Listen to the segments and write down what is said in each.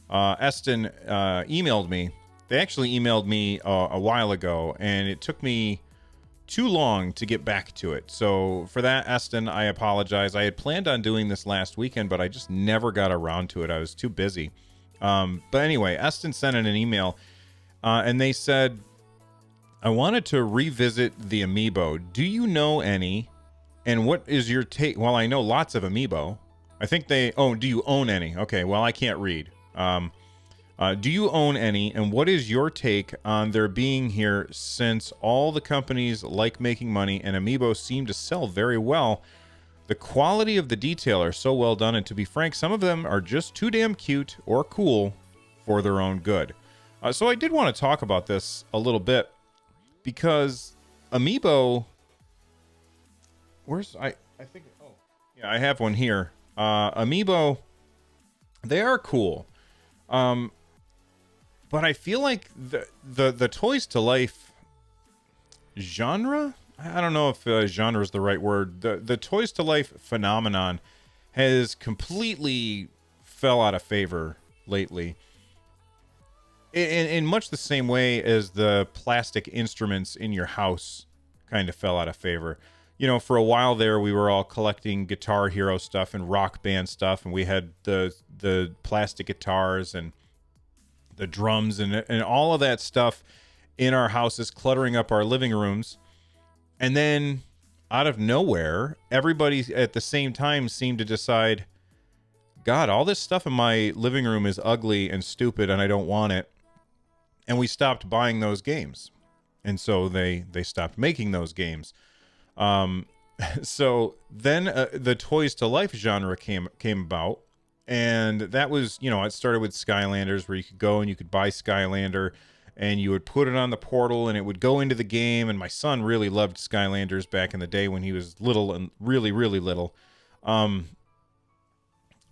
Eston emailed me. They actually emailed me a while ago, and it took me too long to get back to it. So for that, Eston, I apologize. I had planned on doing this last weekend, but I just never got around to it. I was too busy. But anyway, Eston sent in an email, and they said, I wanted to revisit the Amiibo. Do you know any? And what is your take? Well, I know lots of Amiibo. I think they... Oh, do you own any? Okay, well, I can't read. Do you own any? And what is your take on their being here, since all the companies like making money and Amiibo seem to sell very well? The quality of the detail are so well done, and to be frank, some of them are just too damn cute or cool for their own good. So I did want to talk about this a little bit, because Amiibo... I think... Oh, yeah, I have one here. Amiibo, they are cool. But I feel like the Toys to Life genre, I don't know if genre is the right word. The Toys to Life phenomenon has completely fell out of favor lately. In much the same way as the plastic instruments in your house kind of fell out of favor. You know, for a while there, we were all collecting Guitar Hero stuff and Rock Band stuff, and we had the plastic guitars and the drums and all of that stuff in our houses, cluttering up our living rooms. And then, out of nowhere, everybody at the same time seemed to decide, God, all this stuff in my living room is ugly and stupid, and I don't want it. And we stopped buying those games. And so they stopped making those games. So then the Toys to Life genre came about, and that was, you know, it started with Skylanders, where you could go and you could buy Skylander, and you would put it on the portal, and it would go into the game. And my son really loved Skylanders back in the day when he was little, and really, really little. You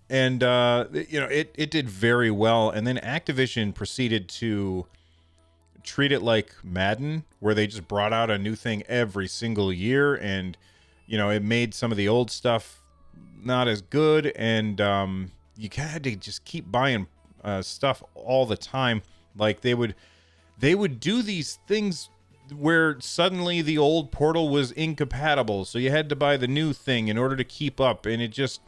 know, it did very well. And then Activision proceeded to treat it like Madden, where they just brought out a new thing every single year, and you know, it made some of the old stuff not as good, and you had to just keep buying stuff all the time. Like they would do these things where suddenly the old portal was incompatible, so you had to buy the new thing in order to keep up, and it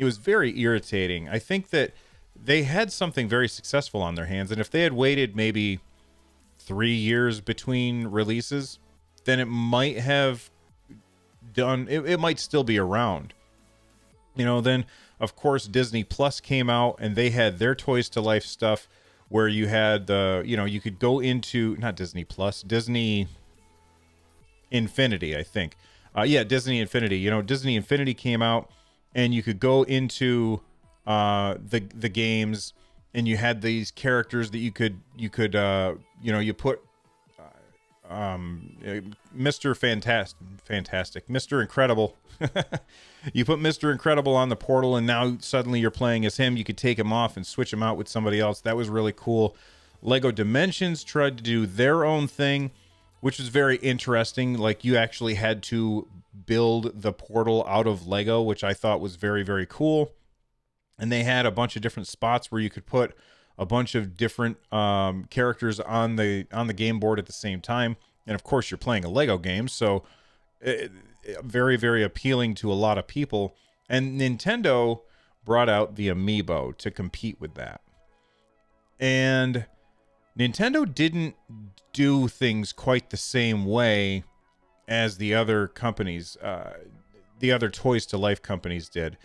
was very irritating. I think that they had something very successful on their hands, and if they had waited maybe 3 years between releases, then it might have done, it might still be around. You know, then of course Disney Plus came out, and they had their Toys to Life stuff, where you had you could go into, not Disney Plus, Disney Infinity, I think. Disney Infinity. You know, Disney Infinity came out, and you could go into the games, and you had these characters that you put Mr. Fantastic, Mr. Incredible. You put Mr. Incredible on the portal, and now suddenly you're playing as him. You could take him off and switch him out with somebody else. That was really cool. Lego Dimensions tried to do their own thing, which was very interesting. Like, you actually had to build the portal out of Lego, which I thought was very, very cool. And they had a bunch of different spots where you could put a bunch of different characters on the game board at the same time. And of course, you're playing a Lego game, so very, very appealing to a lot of people. And Nintendo brought out the Amiibo to compete with that. And Nintendo didn't do things quite the same way as the other companies, the other Toys to Life companies did.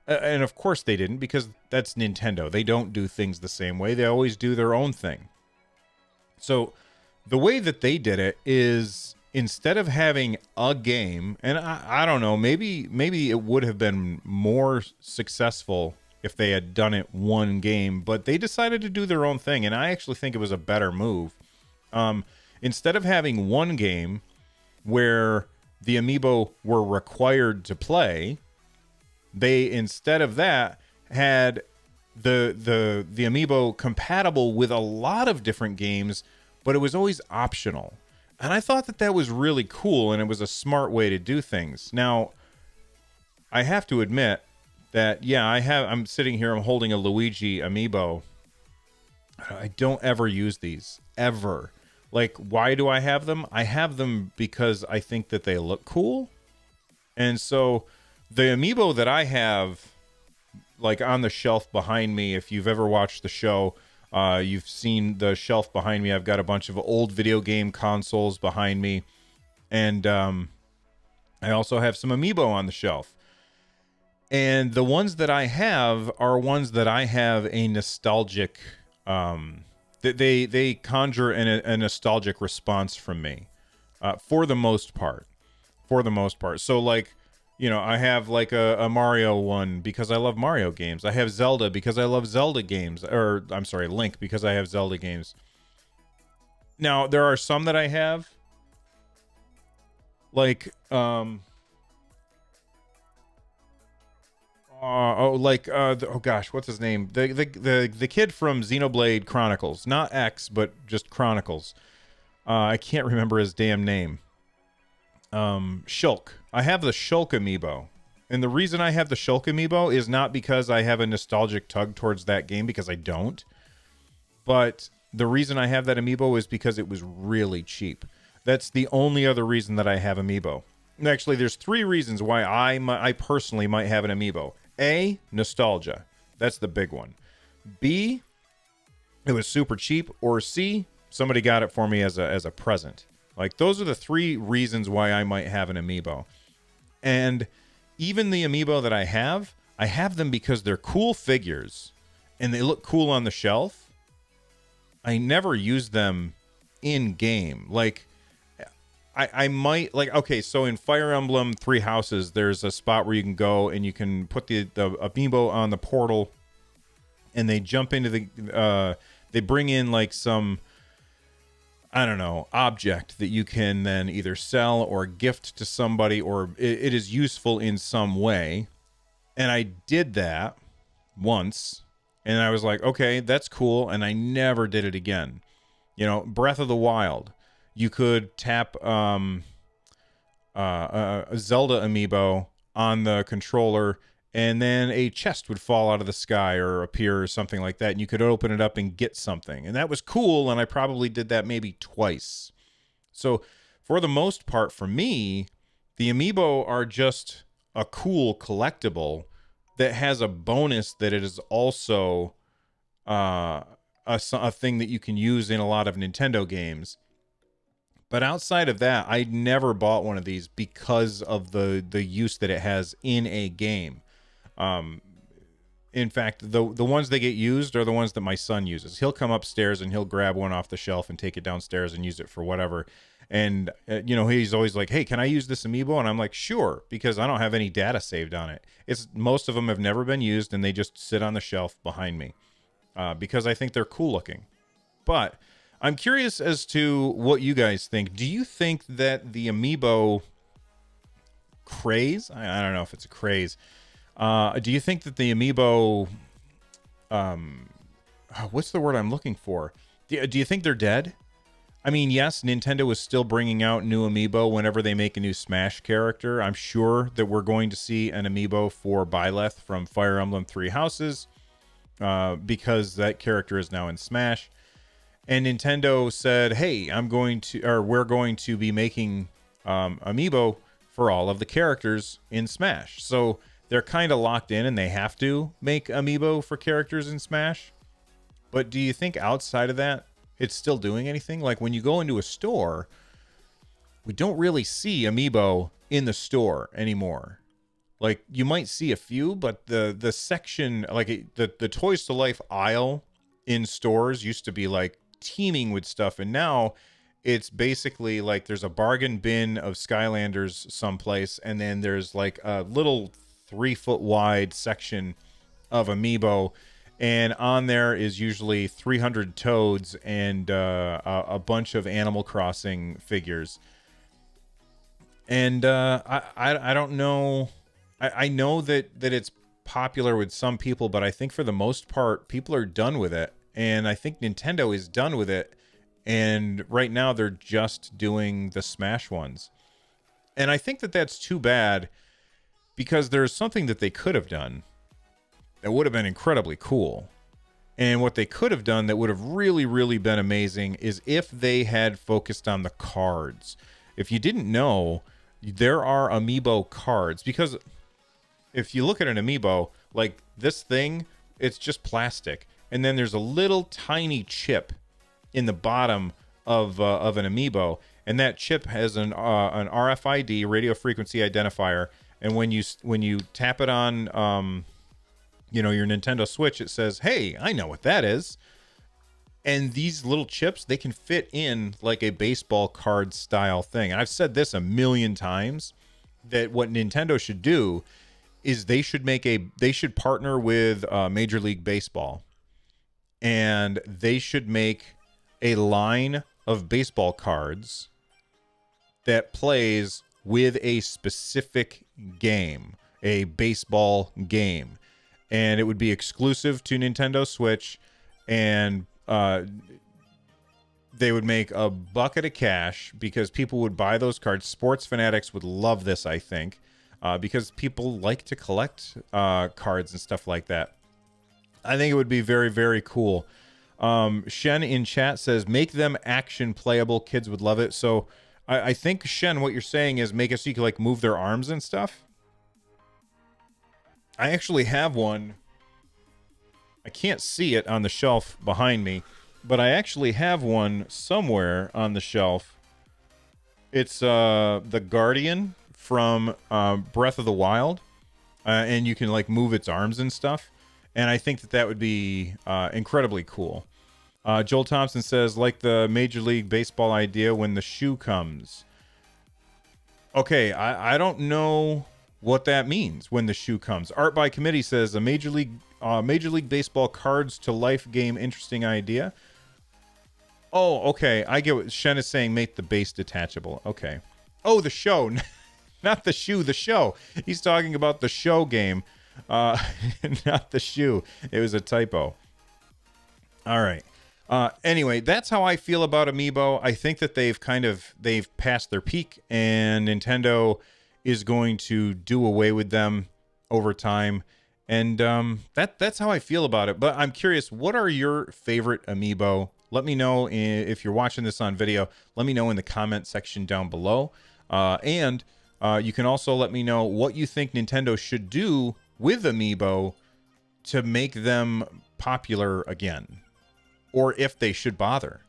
And of course they didn't, because that's Nintendo. They don't do things the same way. They always do their own thing. So the way that they did it is, instead of having a game, and I don't know, maybe it would have been more successful if they had done it one game, but they decided to do their own thing, and I actually think it was a better move. Instead of having one game where the Amiibo were required to play, they, instead of that, had the Amiibo compatible with a lot of different games, but it was always optional. And I thought that was really cool, and it was a smart way to do things. Now, I have to admit that, yeah, I'm sitting here, I'm holding a Luigi Amiibo, I don't ever use these ever. Like, why do I have them? I have them because I think that they look cool. And so the amiibo that I have, like on the shelf behind me, if you've ever watched the show, you've seen the shelf behind me. I've got a bunch of old video game consoles behind me. And I also have some amiibo on the shelf. And the ones that I have are ones that I have a nostalgic, they conjure a nostalgic response from me, for the most part. For the most part. So like, you know, I have like a Mario one because I love Mario games. I have Zelda because I love Zelda games. Or I'm sorry, Link because I have Zelda games. Now there are some that I have, like oh gosh, what's his name? The kid from Xenoblade Chronicles, not X, but just Chronicles. I can't remember his damn name. Shulk. I have the Shulk amiibo. And the reason I have the Shulk amiibo is not because I have a nostalgic tug towards that game, because I don't. But the reason I have that amiibo is because it was really cheap. That's the only other reason that I have amiibo. Actually, there's 3 reasons why I personally might have an amiibo. A, nostalgia. That's the big one. B, it was super cheap. Or C, somebody got it for me as a present. Like, those are the 3 reasons why I might have an amiibo. And even the amiibo that I have them because they're cool figures and they look cool on the shelf. I never use them in game. Like, I might, like, okay, so in Fire Emblem 3 Houses, there's a spot where you can go and you can put the amiibo on the portal, and they jump into the, they bring in like some, I don't know, object that you can then either sell or gift to somebody, or it is useful in some way. And I did that once, and I was like, okay, that's cool, and I never did it again. You know, Breath of the Wild, you could tap a Zelda amiibo on the controller, and then a chest would fall out of the sky or appear or something like that, and you could open it up and get something. And that was cool, and I probably did that maybe twice. So for the most part, for me, the amiibo are just a cool collectible that has a bonus that it is also a thing that you can use in a lot of Nintendo games. But outside of that, I never bought one of these because of the use that it has in a game. In fact, the ones that get used are the ones that my son uses. He'll come upstairs and he'll grab one off the shelf and take it downstairs and use it for whatever. And, you know, he's always like, hey, can I use this amiibo? And I'm like, sure, because I don't have any data saved on it. Most of them have never been used, and they just sit on the shelf behind me because I think they're cool looking. But I'm curious as to what you guys think. Do you think that the amiibo craze, I don't know if it's a craze, do you think that the amiibo, what's the word I'm looking for? Do you think they're dead? I mean, yes, Nintendo is still bringing out new amiibo whenever they make a new Smash character. I'm sure that we're going to see an amiibo for Byleth from Fire Emblem 3 Houses, because that character is now in Smash. And Nintendo said, hey, we're going to be making amiibo for all of the characters in Smash. So they're kind of locked in, and they have to make amiibo for characters in Smash. But do you think outside of that, it's still doing anything? Like, when you go into a store, we don't really see amiibo in the store anymore. Like, you might see a few, but the section, like the Toys to Life aisle in stores used to be like teeming with stuff, and now it's basically like there's a bargain bin of Skylanders someplace, and then there's like a little 3-foot wide section of amiibo, and on there is usually 300 Toads and a bunch of Animal Crossing figures. And I don't know. I know that it's popular with some people, but I think for the most part, people are done with it. And I think Nintendo is done with it. And right now they're just doing the Smash ones. And I think that that's too bad, because there's something that they could have done that would have been incredibly cool. And what they could have done that would have really, really been amazing is if they had focused on the cards. If you didn't know, there are Amiibo cards, because if you look at an Amiibo, like this thing, it's just plastic. And then there's a little tiny chip in the bottom of an Amiibo. And that chip has an RFID, radio frequency identifier. And when you tap it on, your Nintendo Switch, it says, "Hey, I know what that is." And these little chips, they can fit in like a baseball card style thing. And I've said this a million times, that what Nintendo should do is they should partner with Major League Baseball, and they should make a line of baseball cards that plays with a specific game, a baseball game. And it would be exclusive to Nintendo Switch, and they would make a bucket of cash because people would buy those cards. Sports fanatics would love this, I think, because people like to collect cards and stuff like that. I think it would be very, very cool. Shen in chat says, make them action playable. Kids would love it. So I think, Shen, what you're saying is make it so you can like move their arms and stuff. I actually have one. I can't see it on the shelf behind me, but I actually have one somewhere on the shelf. It's the Guardian from Breath of the Wild, and you can like move its arms and stuff. And I think that would be incredibly cool. Joel Thompson says, like the Major League Baseball idea when the shoe comes. Okay, I don't know what that means when the shoe comes. Art by Committee says a Major League Baseball cards to life game, interesting idea. Oh, okay, I get what Shen is saying. Make the base detachable. Okay. Oh, the show, not the shoe. The show. He's talking about the show game, not the shoe. It was a typo. All right. Anyway, that's how I feel about Amiibo. I think that they've passed their peak, and Nintendo is going to do away with them over time. And that's how I feel about it. But I'm curious, what are your favorite Amiibo? Let me know if you're watching this on video. Let me know in the comment section down below. And you can also let me know what you think Nintendo should do with Amiibo to make them popular again, or if they should bother.